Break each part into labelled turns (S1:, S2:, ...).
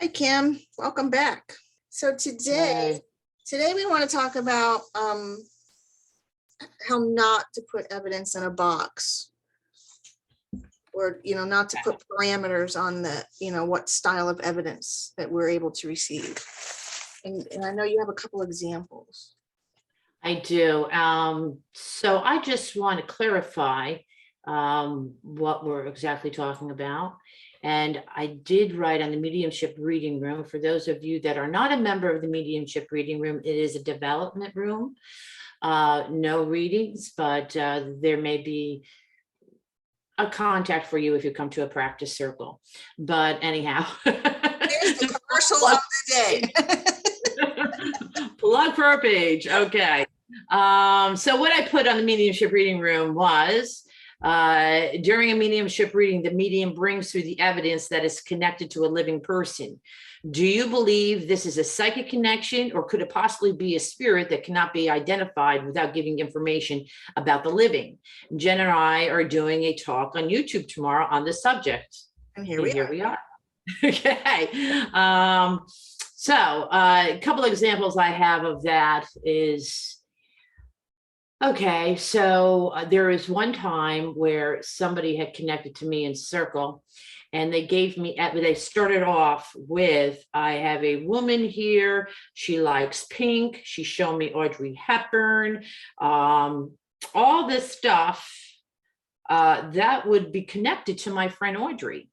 S1: Hi, Kim. Welcome back. So today we want to talk about how not to put evidence in a box, or not to put parameters on the what style of evidence that we're able to receive. And I know you have a couple examples.
S2: I do. So I just want to clarify what we're exactly talking about. And I did write on the Mediumship reading room. For those of you that are not a member of the Mediumship reading room, it is a development room. No readings, but there may be a contact for you if you come to a practice circle. But anyhow.
S1: There's the commercial of the
S2: day. Plug for our page. Okay. So what I put on the Mediumship reading room was, during a mediumship reading, the medium brings through the evidence that is connected to a living person. Do you believe this is a psychic connection, or could it possibly be a spirit that cannot be identified without giving information about the living? Jen and I are doing a talk on YouTube tomorrow on this subject.
S1: And here we are.
S2: Okay. So a couple of examples I have of that is, okay, so there is one time where somebody had connected to me in Circle, and they gave me, they started off with, I have a woman here, she likes pink, she showed me Audrey Hepburn, all this stuff that would be connected to my friend Audrey.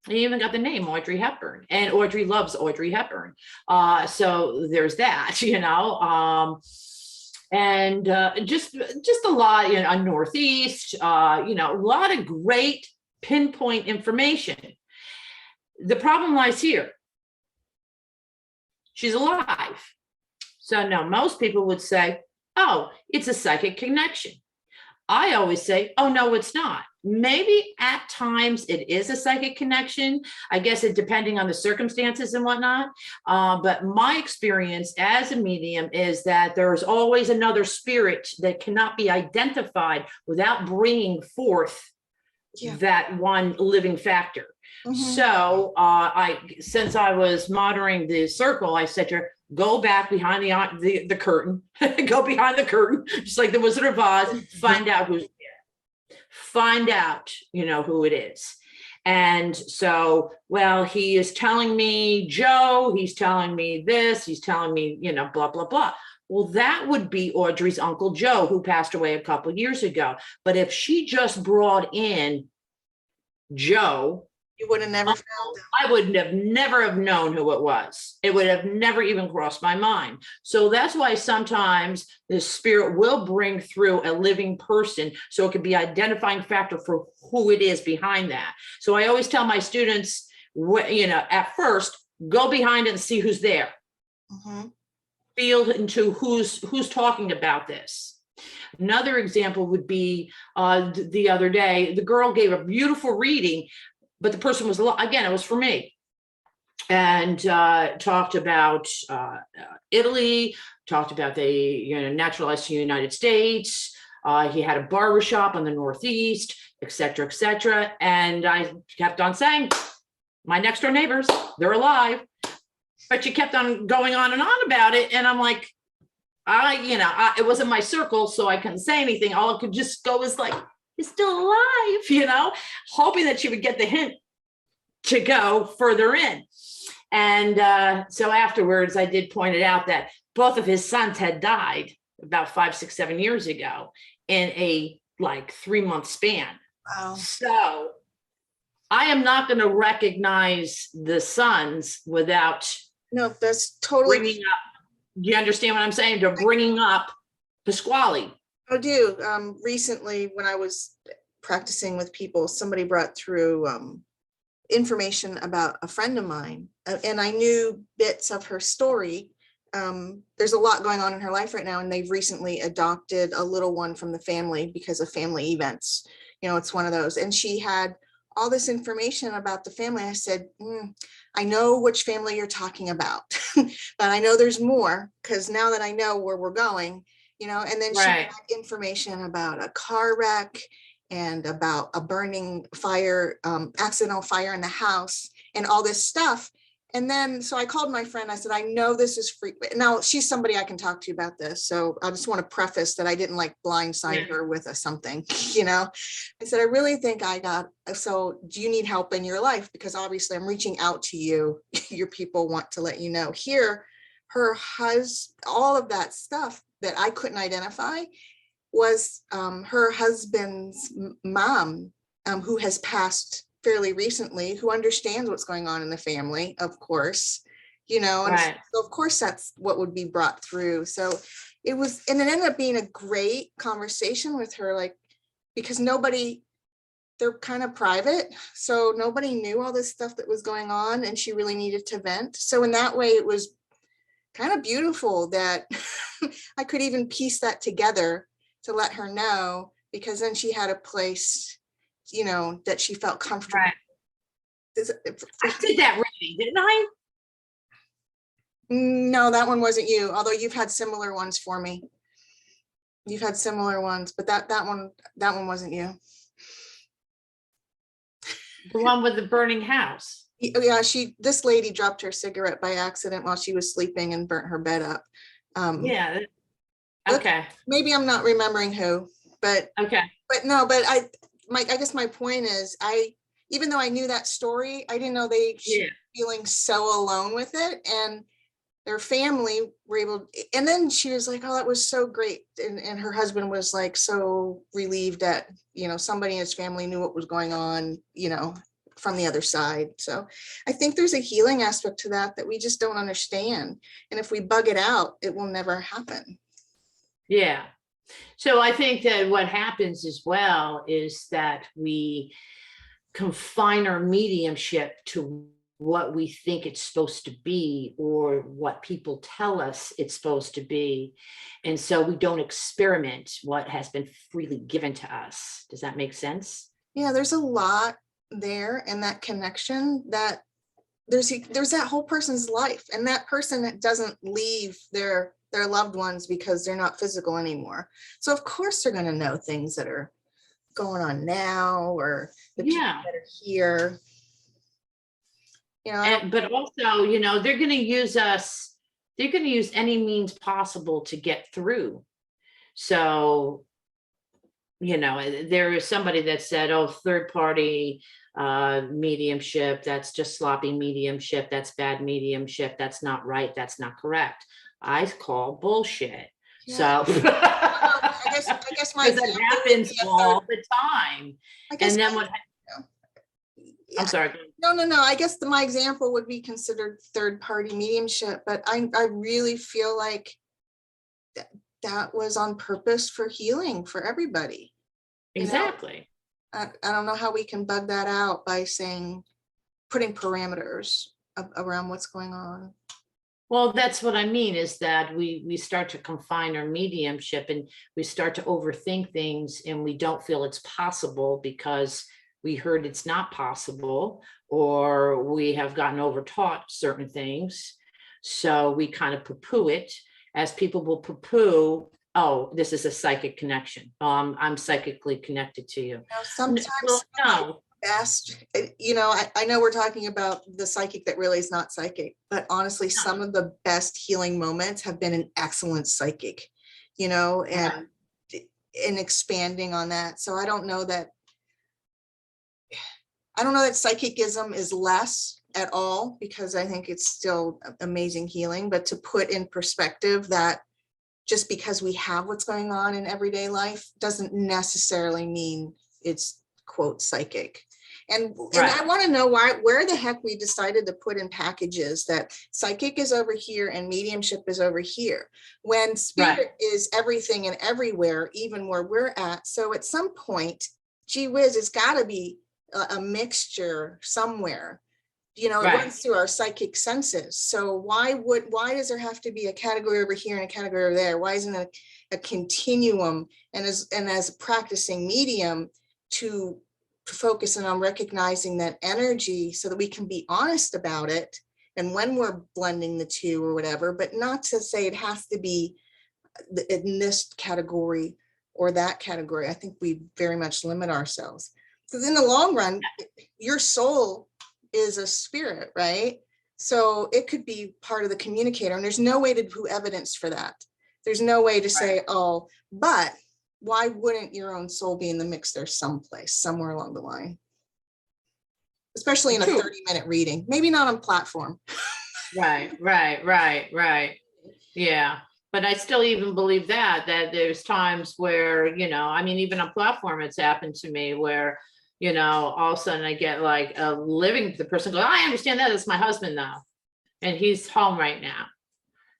S2: I even got the name Audrey Hepburn, and Audrey loves Audrey Hepburn. So there's that, and just a lot, on Northeast, a lot of great pinpoint information. The problem lies here. She's alive. So now most people would say, oh, it's a psychic connection. I always say, oh, no, it's not. Maybe at times it is a psychic connection. I guess it depending on the circumstances and whatnot. But my experience as a medium is that there's always another spirit that cannot be identified without bringing forth that one living factor. Mm-hmm. So since I was monitoring the circle, I said to her, go back behind the curtain, go behind the curtain, just like the Wizard of Oz, find out who's there, find out, who it is. And so, well, he is telling me Joe, he's telling me this, he's telling me, blah, blah, blah. Well, that would be Audrey's Uncle Joe, who passed away a couple of years ago. But if she just brought in Joe,
S1: you would have never found him.
S2: I would never have known who it was. It would have never even crossed my mind. So that's why sometimes the spirit will bring through a living person, so it could be identifying factor for who it is behind that. So I always tell my students, at first, go behind it and see who's there. Mm-hmm. Feel into who's talking about this. Another example would be the other day, the girl gave a beautiful reading, but the person was, again, it was for me, and talked about Italy, talked about the naturalized to the United States. He had a barbershop on the Northeast, et cetera, et cetera. And I kept on saying, my next door neighbors, they're alive. But she kept on going on and on about it. And I'm like, it wasn't my circle, so I couldn't say anything. All I could just go is like, he's still alive, hoping that she would get the hint to go further in. And so afterwards, I did point it out that both of his sons had died about 5, 6, 7 years ago in a 3-month span.
S1: Wow.
S2: So I am not going to recognize the sons without
S1: that's totally
S2: bringing up. Do you understand what I'm saying? They're bringing up Pasquale.
S1: I do. Recently, when I was practicing with people, somebody brought through information about a friend of mine, and I knew bits of her story. There's a lot going on in her life right now, and they've recently adopted a little one from the family because of family events. It's one of those. And she had all this information about the family. I said, I know which family you're talking about, but I know there's more, because now that I know where we're going, and then she had information about a car wreck and about a burning fire, accidental fire in the house. and all this stuff. And then, so I called my friend, I said, I know this is free. Now she's somebody I can talk to about this. So I just want to preface that I didn't like blindside her with something, I said, I really think so do you need help in your life? Because obviously I'm reaching out to you. Your people want to let you know here, her husband, all of that stuff that I couldn't identify was her husband's mom, who has passed fairly recently, who understands what's going on in the family, of course, and
S2: Right.
S1: so of course that's what would be brought through. So it ended up being a great conversation with her, like, because they're kind of private, so nobody knew all this stuff that was going on, and she really needed to vent. So in that way, it was kind of beautiful that I could even piece that together to let her know, because then she had a place, that she felt comfortable.
S2: Right. I did that reading, didn't I?
S1: No, that one wasn't you, although you've had similar ones for me. You've had similar ones, but that one wasn't you.
S2: The one with the burning house.
S1: Yeah, this lady dropped her cigarette by accident while she was sleeping and burnt her bed up.
S2: Yeah. Okay.
S1: Maybe I'm not remembering who, but
S2: Okay.
S1: I guess my point is, even though I knew that story, I didn't know she was feeling so alone with it, and their family were able, and then she was like, oh, that was so great. And her husband was like, so relieved that, somebody in his family knew what was going on, from the other side. So I think there's a healing aspect to that we just don't understand. And if we bug it out, it will never happen.
S2: Yeah. So I think that what happens as well is that we confine our mediumship to what we think it's supposed to be, or what people tell us it's supposed to be. And so we don't experiment what has been freely given to us. Does that make sense?
S1: Yeah, there's a lot there, and that connection, that there's that whole person's life, and that person doesn't leave their loved ones because they're not physical anymore. So of course they're going to know things that are going on now, or the people that are here.
S2: But also, they're going to use us. They're going to use any means possible to get through. So, there is somebody that said, oh, third party mediumship, that's just sloppy mediumship, that's bad mediumship, that's not right, that's not correct. I call bullshit. Yeah. So
S1: I guess my
S2: that happens all the time. And then what? I'm sorry.
S1: No. I guess my example would be considered third party mediumship, but I really feel like that was on purpose for healing for everybody.
S2: Exactly.
S1: I don't know how we can bug that out by putting parameters around what's going on.
S2: Well, that's what I mean, is that we start to confine our mediumship, and we start to overthink things, and we don't feel it's possible because we heard it's not possible, or we have gotten overtaught certain things. So we kind of poo-poo it, as people will poo-poo, oh, this is a psychic connection. I'm psychically connected to you.
S1: Sometimes no. Best, I know we're talking about the psychic that really is not psychic, but honestly, some of the best healing moments have been an excellent psychic, and expanding on that. So I don't know that psychicism is less at all, because I think it's still amazing healing, but to put in perspective that just because we have what's going on in everyday life doesn't necessarily mean it's quote psychic. And I want to know where the heck we decided to put in packages that psychic is over here and mediumship is over here, when spirit is everything and everywhere, even where we're at. So at some point, gee whiz, it's got to be a mixture somewhere. It runs through our psychic senses. So why does there have to be a category over here and a category over there? Why isn't it a continuum? And as a practicing medium, to focus on recognizing that energy so that we can be honest about it, and when we're blending the two or whatever, but not to say it has to be in this category or that category. I think we very much limit ourselves, because in the long run, your soul is a spirit, right? So it could be part of the communicator, and there's no way to do evidence for that. There's no way to say, oh, but why wouldn't your own soul be in the mix there someplace, somewhere along the line? Especially in a 30-minute reading, maybe not on platform.
S2: Right. Yeah. But I still even believe that there's times where, I mean, even on platform, it's happened to me where, all of a sudden I get like the person goes, I understand that. It's my husband now. And he's home right now.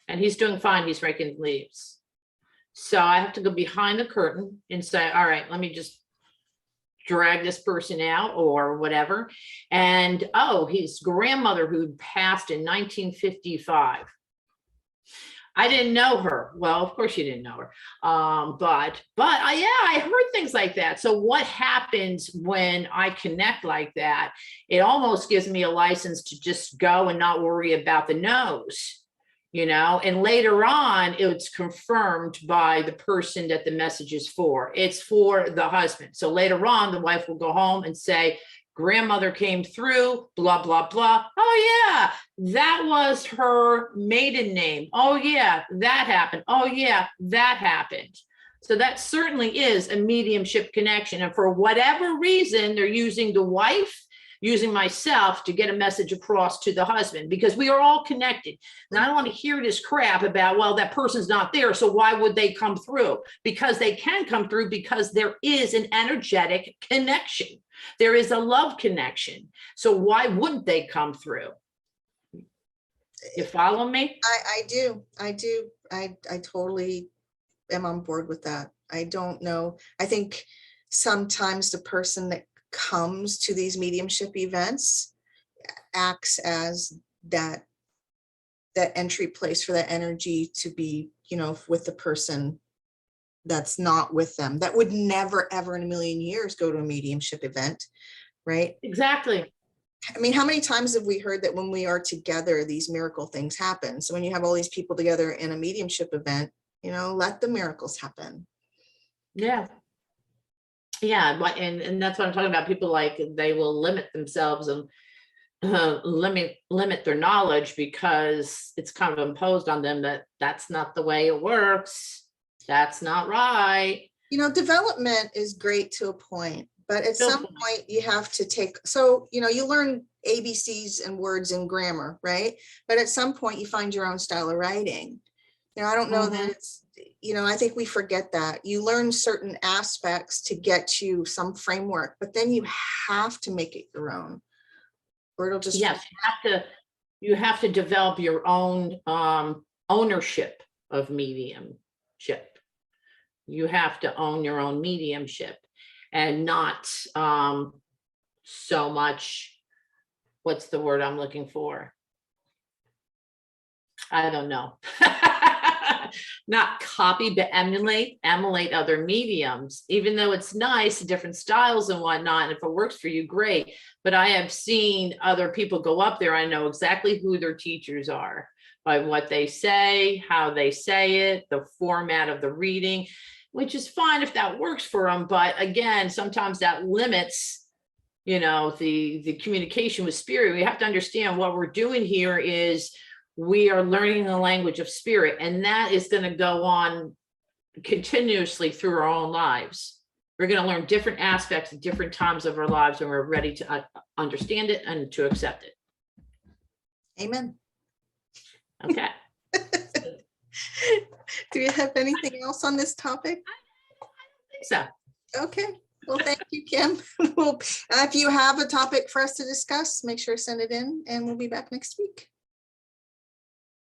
S2: And he's doing fine. He's raking leaves. So I have to go behind the curtain and say, all right, let me just drag this person out or whatever. And his grandmother who passed in 1955. I didn't know her. Well, of course you didn't know her. But I heard things like that. So what happens when I connect like that? It almost gives me a license to just go and not worry about the no's, and later on it's confirmed by the person that the message is for. It's for the husband. So later on, the wife will go home and say, grandmother came through, blah, blah, blah. Oh yeah, that was her maiden name. Oh yeah, that happened. Oh yeah, that happened. So that certainly is a mediumship connection. And for whatever reason, they're using the wife, using myself to get a message across to the husband, because we are all connected. And I don't want to hear this crap about, well, that person's not there, so why would they come through? Because they can come through because there is an energetic connection. There is a love connection. So why wouldn't they come through? You follow me?
S1: I do. I totally am on board with that. I don't know. I think sometimes the person that comes to these mediumship events acts as that entry place for that energy to be, with the person that's not with them, that would never, ever in a million years go to a mediumship event, right?
S2: Exactly.
S1: I mean, how many times have we heard that when we are together, these miracle things happen? So when you have all these people together in a mediumship event, let the miracles happen.
S2: Yeah. Yeah. And that's what I'm talking about. People like they will limit themselves and limit their knowledge because it's kind of imposed on them that that's not the way it works. That's not right.
S1: Development is great to a point, but at some point you have to you learn ABCs and words and grammar, right? But at some point you find your own style of writing. I don't know that it's, I think we forget that. You learn certain aspects to get you some framework, but then you have to make it your own, or it'll just.
S2: Yes, you have to develop your own ownership of mediumship. You have to own your own mediumship and not so much, what's the word I'm looking for? I don't know. Not copy, but emulate other mediums, even though it's nice, different styles and whatnot. And if it works for you, great. But I have seen other people go up there. I know exactly who their teachers are by what they say, how they say it, the format of the reading, which is fine if that works for them. But again, sometimes that limits, the communication with spirit. We have to understand what we're doing here is we are learning the language of spirit, and that is going to go on continuously through our own lives. We're going to learn different aspects at different times of our lives, and we're ready to understand it and to accept it.
S1: Amen.
S2: Okay.
S1: Do you have anything else on this topic?
S2: I think so.
S1: Okay. Well, thank you, Kim. Well, if you have a topic for us to discuss, make sure to send it in, and we'll be back next week.